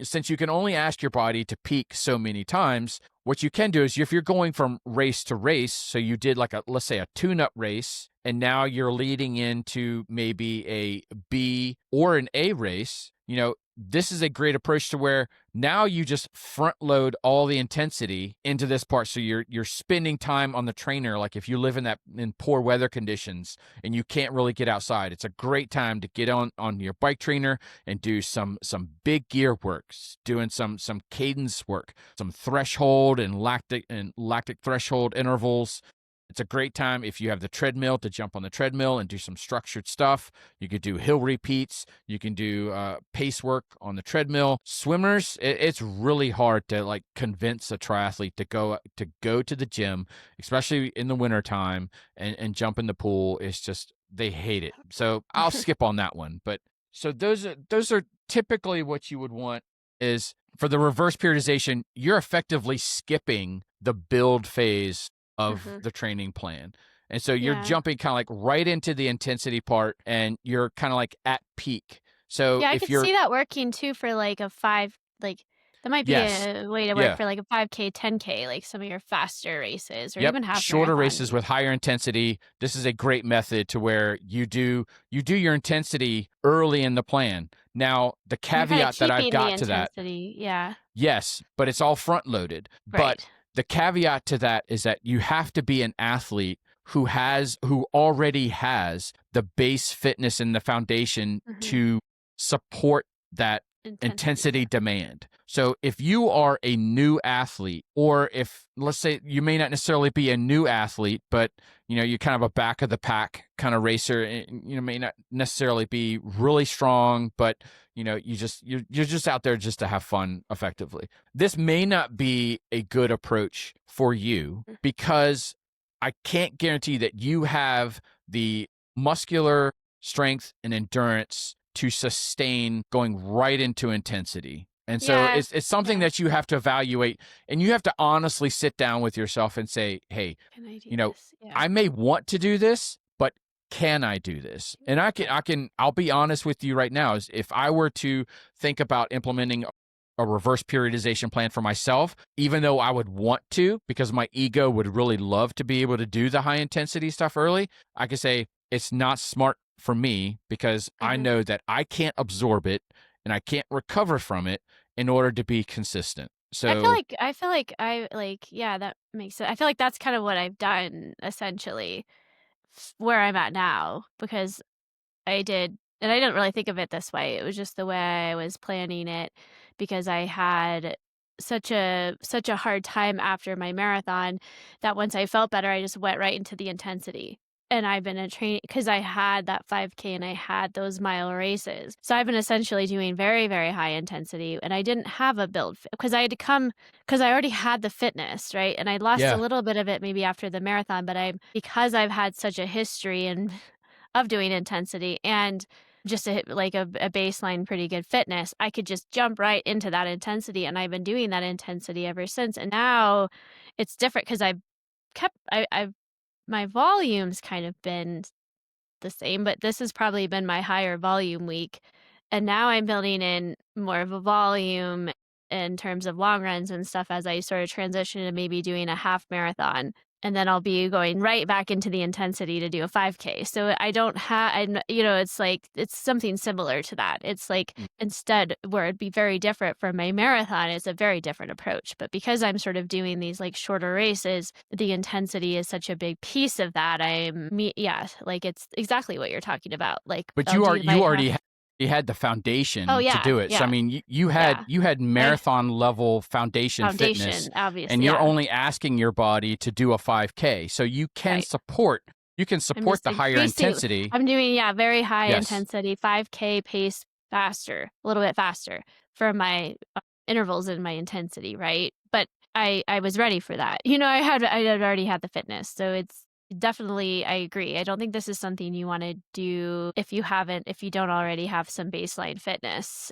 since you can only ask your body to peak so many times, what you can do is if you're going from race to race, so you did like let's say a tune-up race, and now you're leading into maybe a B or an A race, this is a great approach to where now you just front load all the intensity into this part. So you're spending time on the trainer. Like if you live in poor weather conditions and you can't really get outside, it's a great time to get on your bike trainer and do some big gear works, doing some cadence work, some threshold and lactic threshold intervals. It's a great time if you have the treadmill to jump on the treadmill and do some structured stuff. You could do hill repeats. You can do pace work on the treadmill. Swimmers, it's really hard to like convince a triathlete to go to the gym, especially in the wintertime, and jump in the pool. It's just they hate it. So I'll skip on that one. But so those are typically what you would want is for the reverse periodization, you're effectively skipping the build phase of Mhm. the training plan. And so you're Yeah. jumping kind of like right into the intensity part and you're kind of like at peak. So Yeah, I if could you're see that working too for like a 5, like That might be Yes. a way to work Yeah. for like a 5K, 10K, like some of your faster races or Yep, even half shorter races marathons. with higher intensity. This is a great method to where you do your intensity early in the plan. Now, the And you're kind of caveat that I've keeping the got to that, intensity. Yeah. yes, but it's all front loaded. But Right. the caveat to that is that you have to be an athlete who already has the base fitness and the foundation Hmm. to support that Intensity. intensity Yeah. demand. So if you are a new athlete, or if, let's say, you may not necessarily be a new athlete, but you're kind of a back of the pack kind of racer, may not necessarily be really strong, but you're just out there just to have fun effectively. This may not be a good approach for you because I can't guarantee that you have the muscular strength and endurance to sustain going right into intensity. And so Yeah. it's something Yeah. that you have to evaluate, and you have to honestly sit down with yourself and say, hey, Can I do you know, this? Yeah. I may want to do this, but can I do this? And I'll be honest with you right now, is if I were to think about implementing a reverse periodization plan for myself, even though I would want to, because my ego would really love to be able to do the high intensity stuff early, I could say it's not smart for me because I Hmm. know that I can't absorb it and I can't recover from it in order to be consistent. So, Yeah, that makes sense. I feel like that's kind of what I've done essentially where I'm at now because I did, and I didn't really think of it this way. It was just the way I was planning it because I had such a hard time after my marathon that once I felt better, I just went right into the intensity. And I've been a train because I had that 5K and I had those mile races. So I've been essentially doing very, very high intensity. And I didn't have a build because I had to come because I already had the fitness, right? And I lost a yeah, little bit of it maybe after the marathon, but because I've had such a history and of doing intensity and just to hit like a baseline pretty good fitness, I could just jump right into that intensity. And I've been doing that intensity ever since. And now it's different because I've my volume's kind of been the same, but this has probably been my higher volume week. And now I'm building in more of a volume in terms of long runs and stuff as I sort of transition to maybe doing a half marathon. And then I'll be going right back into the intensity to do a 5K. So I don't have, it's like, it's something similar to that. It's like instead, where it'd be very different from my marathon, it's a very different approach. But because I'm sort of doing these like shorter races, the intensity is such a big piece of that. Yeah, like it's exactly what you're talking about. Like but I'll do my you half. already you had the Oh foundation to yeah, do it. So I yeah, mean, yeah. you had I marathon level foundation fitness, foundation, and obviously, you're yeah, only asking your body to do a 5K. So right. you can I'm support just the higher increasing. intensity. I'm doing, yeah, very high Yes, intensity, 5K pace faster, a little bit faster for my intervals and my intensity, right? But I was ready for that. I had already had the fitness, so it's definitely I agree. I don't think this is something you want to do if you don't already have some baseline fitness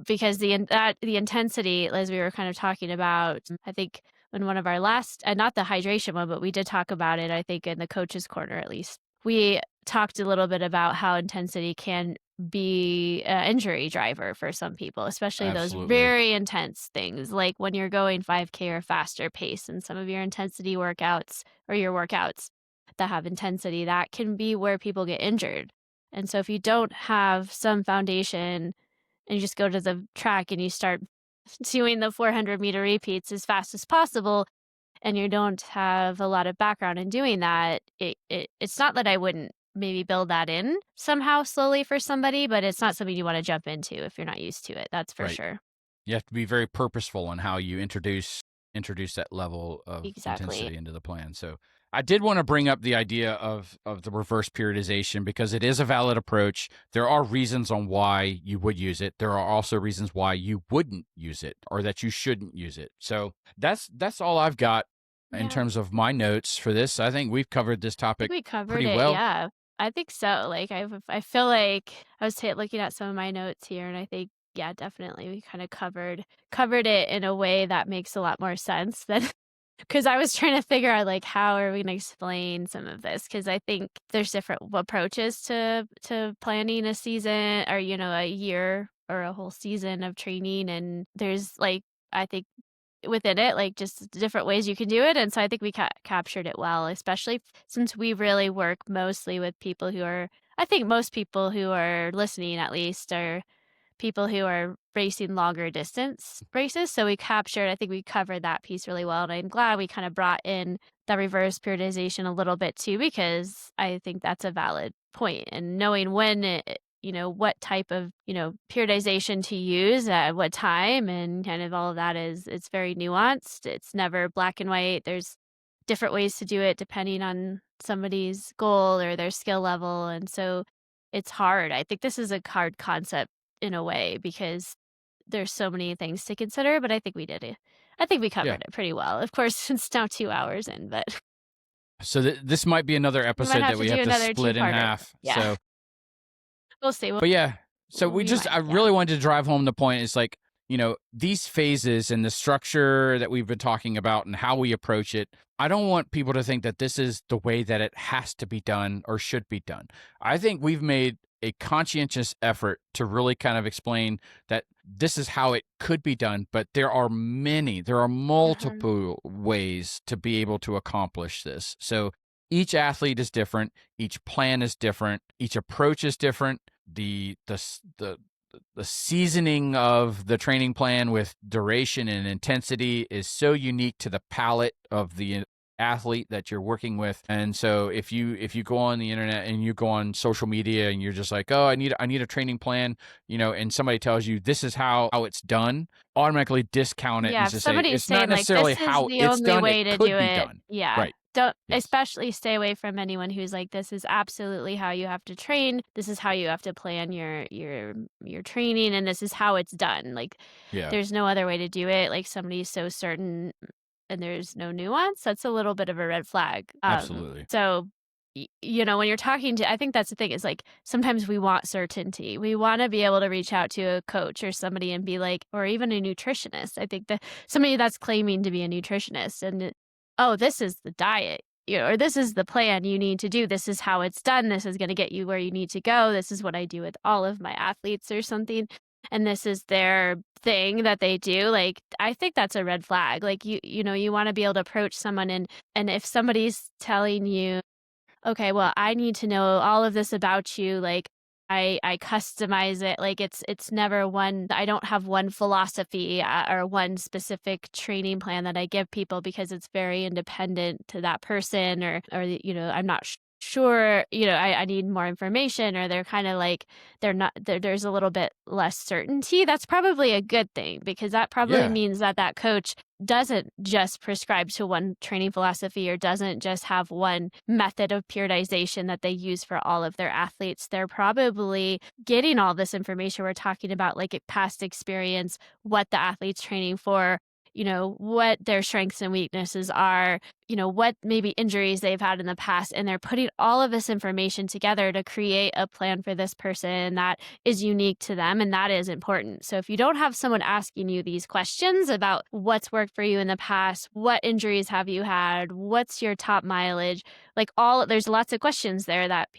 because the intensity, as we were kind of talking about, I think in one of our last, not the hydration one, but we did talk about it. I think in the coach's corner, at least, we talked a little bit about how intensity can be an injury driver for some people, especially those absolutely. very intense things, like when you're going 5K or faster pace, and some of your intensity workouts or your workouts that have intensity, that can be where people get injured. And so if you don't have some foundation and you just go to the track and you start doing the 400-meter repeats as fast as possible and you don't have a lot of background in doing that, it's not that I wouldn't maybe build that in somehow slowly for somebody, but it's not something you want to jump into if you're not used to it. That's for Right. sure. You have to be very purposeful on how you introduce that level of Exactly. intensity into the plan. So I did want to bring up the idea of the reverse periodization because it is a valid approach. There are reasons on why you would use it. There are also reasons why you wouldn't use it or that you shouldn't use it. So that's all I've got in Yeah. terms of my notes for this. I think we've covered this I think topic we covered pretty it. well. Yeah. I think so. Like I feel like I was looking at some of my notes here and I think yeah, definitely we kind of covered it in a way that makes a lot more sense than because I was trying to figure out like how are we going to explain some of this because I think there's different approaches to planning a season or a year or a whole season of training and there's like I think within it, like just different ways you can do it. And so I think we captured it well, especially since we really work mostly with people who are, I think most people who are listening at least are people who are racing longer distance races. So I think we covered that piece really well. And I'm glad we kind of brought in the reverse periodization a little bit too, because I think that's a valid point. And knowing when what type of, periodization to use at what time and kind of all of that it's very nuanced. It's never black and white. There's different ways to do it depending on somebody's goal or their skill level. And so it's hard. I think this is a hard concept in a way because there's so many things to consider, but I think we did it. I think we Yeah. covered it pretty well. Of course, it's now 2 hours in, but So this might be another we might episode have that to we do have to another split in two-parter. half. Yeah. So, We'll see. but yeah, so We I might, yeah. really wanted to drive home the point. Is like, these phases and the structure that we've been talking about and how we approach it. I don't want people to think that this is the way that it has to be done or should be done. I think we've made a conscientious effort to really kind of explain that this is how it could be done, but there are multiple ways to be able to accomplish this. So each athlete is different, each plan is different, each approach is different. The seasoning of the training plan with duration and intensity is so unique to the palate of the athlete that you're working with. And so if you go on the internet and you go on social media and you're just like, oh, I need a training plan, and somebody tells you this is how it's done, automatically discount it Yeah, and if just say somebody's it's not saying, like, necessarily "This is how the it's only done, it way to could do be it," done. yeah, Right. don't Yes. especially stay away from anyone who's like, "This is absolutely how you have to train, this is how you have to plan your training, and this is how it's done," like, Yeah. there's no other way to do it, like, somebody's so certain and there's no nuance, that's a little bit of a red flag, Absolutely. so, when you're talking to I think that's the thing is, like, sometimes we want certainty. We wanna be able to reach out to a coach or somebody and be like or even a nutritionist. I think that somebody that's claiming to be a nutritionist and, "Oh, this is the diet," or, "This is the plan you need to do. This is how it's done. This is gonna get you where you need to go. This is what I do with all of my athletes," or something, and this is their thing that they do, like, I think that's a red flag. Like, you wanna be able to approach someone and if somebody's telling you okay, well, I need to know all of this about you, like, I customize it, like, it's never one I don't have one philosophy, or one specific training plan that I give people because it's very independent to that person I'm not sure, I need more information, or they're kinda like they're not there's a little bit less certainty. That's probably a good thing because that probably Yeah. means that that coach doesn't just prescribe to one training philosophy or doesn't just have one method of periodization that they use for all of their athletes. They're probably getting all this information we're talking about, like past experience, what the athlete's training for, what their strengths and weaknesses are, what maybe injuries they've had in the past. And they're putting all of this information together to create a plan for this person that is unique to them. And that is important. So if you don't have someone asking you these questions about what's worked for you in the past, what injuries have you had, what's your top mileage, there's lots of questions there that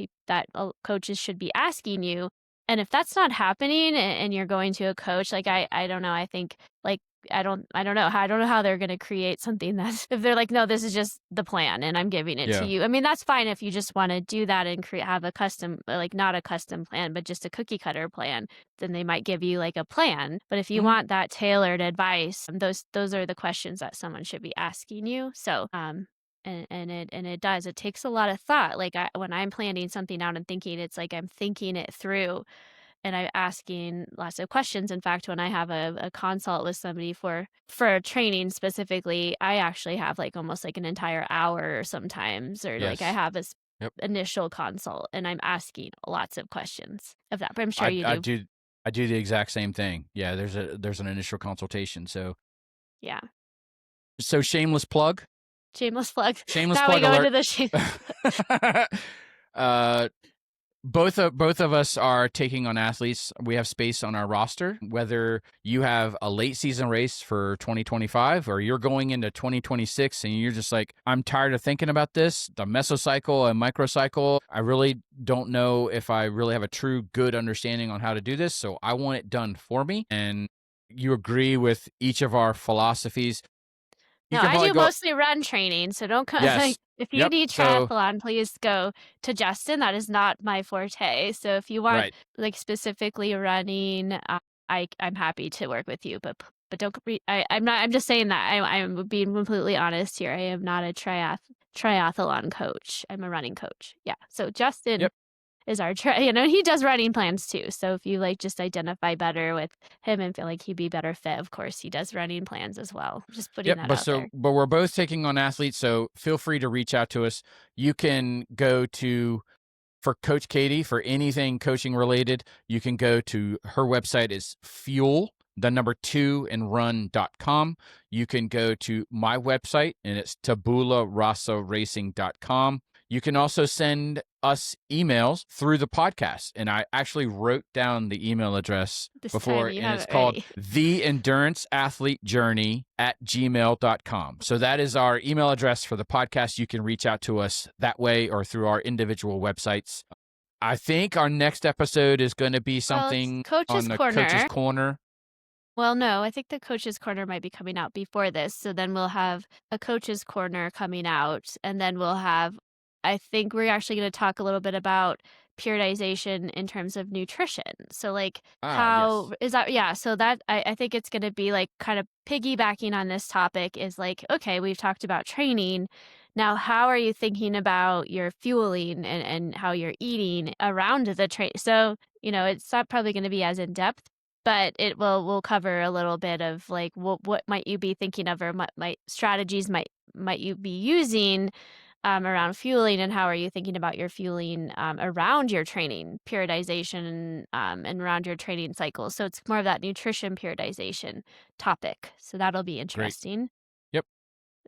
coaches should be asking you. And if that's not happening and you're going to a coach, like I don't know, I think like I don't know how they're gonna create something that's if they're like, "No, this is just the plan and I'm giving it to Yeah. you." I mean, that's fine if you just wanna do that and have a custom like, not a custom plan, but just a cookie cutter plan, then they might give you, like, a plan. But if you Mhm. want that tailored advice, those are the questions that someone should be asking you. So, and it does. It takes a lot of thought. Like, when I'm planning something out and thinking, it's like I'm thinking it through and I'm asking lots of questions. In fact, when I have a consult with somebody for training specifically, I actually have like almost like an entire hour sometimes, or like I Yes. have this Yep. initial consult and I'm asking lots of questions of that. But I'm sure I you I do. do I do the exact same thing. Yeah, there's an initial consultation. Yeah. So shameless plug. Shameless plug. Shameless Now we plug go alert. into the shame. uh both of us are taking on athletes. We have space on our roster. Whether you have a late season race for 2025 or you're going into 2026 and you're just like, I'm tired of thinking about this, the mesocycle and microcycle. I really don't know if I really have a true good understanding on how to do this. So I want it done for me. And you agree with each of our philosophies, you No, can I probably do go. mostly run training, so don't come like Yes. if you Yep. need So, triathlon, please go to Justin. That is not my forte. So if you want right. like specifically running, I'm happy to work with you, but don't I'm not I'm just saying that I'm being completely honest here. I am not a triathlon coach. I'm a running coach. Yeah. So Justin Yep. is our he does running plans too. So if you like just identify better with him and feel like he'd be better fit, of course he does running plans as well. Just putting Yep. that But out there. but we're both taking on athletes, so feel free to reach out to us. You can go to for Coach Katie for anything coaching related. You can go to her website is fuel the number 2 and run.com. You can go to my website and it's tabularacing.com. You can also send us emails through the podcast. And I actually wrote down the email address This time before, you and have it's it called ready. theenduranceathletejourney@gmail.com. So that is our email address for the podcast. You can reach out to us that way or through our individual websites. I think our next episode is going to be Well, it's something Coach's on the Coach's Corner. Corner. Well, no, I think the Coach's Corner might be coming out before this. So then we'll have a Coach's Corner coming out. And then we'll have, I think we're actually going to talk a little bit about periodization in terms of nutrition. So, like, how Yes. is that? Yeah. So that I think it's going to be like kind of piggybacking on this topic is like, okay, we've talked about training. Now, how are you thinking about your fueling and how you're eating around the train? So, it's not probably going to be as in depth, but we'll cover a little bit of like what might you be thinking of or what might strategies might you be using around fueling and how are you thinking about your fueling around your training periodization and around your training cycles. So it's more of that nutrition periodization topic. So that'll be Great. interesting. Yep.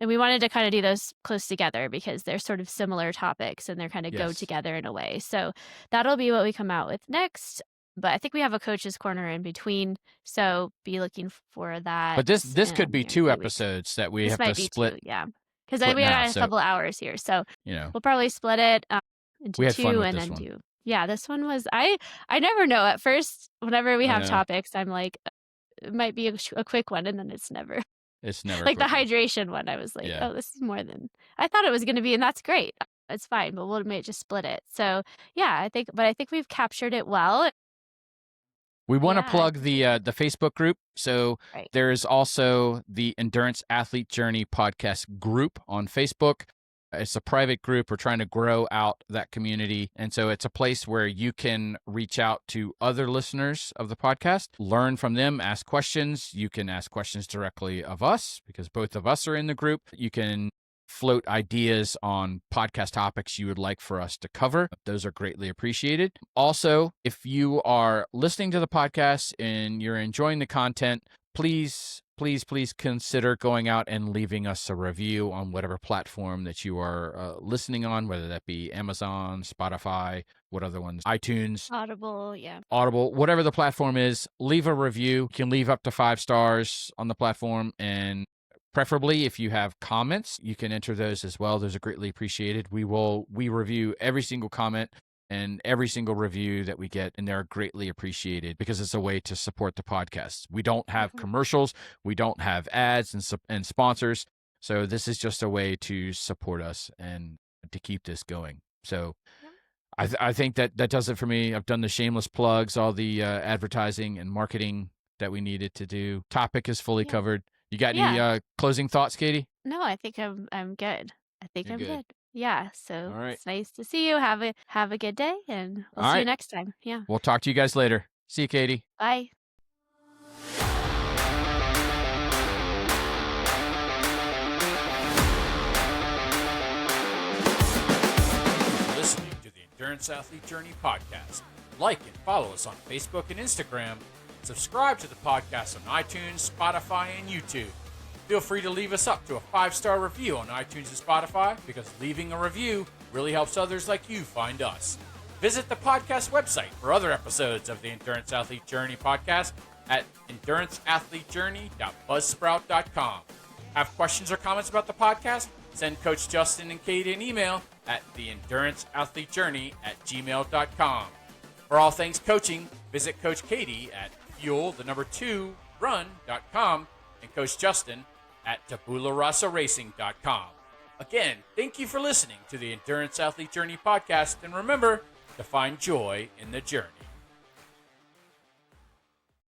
And we wanted to kind of do those close together because they're sort of similar topics and they're kind of go Yes. together in a way. So that'll be what we come out with next. But I think we have a coach's corner in between. So be looking for that But this could be here in a 2 few weeks. episodes that we This have to might be split two, yeah. Because split we in half. got a So, couple hours here. So you know, we'll probably split it into we had fun two with and this then one. do. Yeah, this one was I never know. At first, whenever we I have know. topics, I'm like, it might be a quick one, and then it's never. It's never a Like the quick one. hydration one, I was like, Yeah. "Oh, this is more than I thought it was gonna be," and that's great. It's fine, but we'll may just split it. So, yeah, I think we've captured it well. We want to Yeah, I plug think the Facebook group. So right. there is also the Endurance Athlete Journey podcast group on Facebook. It's a private group. We're trying to grow out that community. And so it's a place where you can reach out to other listeners of the podcast, learn from them, ask questions. You can ask questions directly of us because both of us are in the group. You can float ideas on podcast topics you would like for us to cover. Those are greatly appreciated. Also, if you are listening to the podcast and you're enjoying the content, please consider going out and leaving us a review on whatever platform that you are listening on, whether that be Amazon, Spotify, what other ones, iTunes, Audible, yeah. Audible, whatever the platform is. Leave a review. You can leave up to 5 stars on the platform, and preferably if you have comments, you can enter those as well. Those are greatly appreciated. We review every single comment and every single review that we get, and they're greatly appreciated because it's a way to support the podcast. We don't have commercials, we don't have ads and sponsors, so this is just a way to support us and to keep this going. So Yep. I think that does it for me. I've done the shameless plugs, all the advertising and marketing that we needed to do. Topic is fully Yeah. covered. You got Yeah. any closing thoughts, Katie? No, I think I'm good. I think You're I'm good. good. Yeah, so All right. it's nice to see you. Have a good day, and we'll All see you right. next time. Yeah. We'll talk to you guys later. See you, Katie. Bye. Listening to the Endurance Athlete Journey podcast. Like and follow us on Facebook and Instagram. Subscribe to the podcast on iTunes, Spotify, and YouTube. Feel free to leave us up to a 5-star review on iTunes and Spotify because leaving a review really helps others like you find us. Visit the podcast website for other episodes of the Endurance Athlete Journey podcast at enduranceathletejourney.buzzsprout.com. Have questions or comments about the podcast? Send Coach Justin and Kate an email at theenduranceathletejourney@gmail.com. For all things coaching, visit Coach Katie at fuel, the number 2, tabularacerun.com, and Coach Justin at tabularacracing.com. Again, thank you for listening to the Endurance Athlete Journey podcast, and remember to find joy in the journey.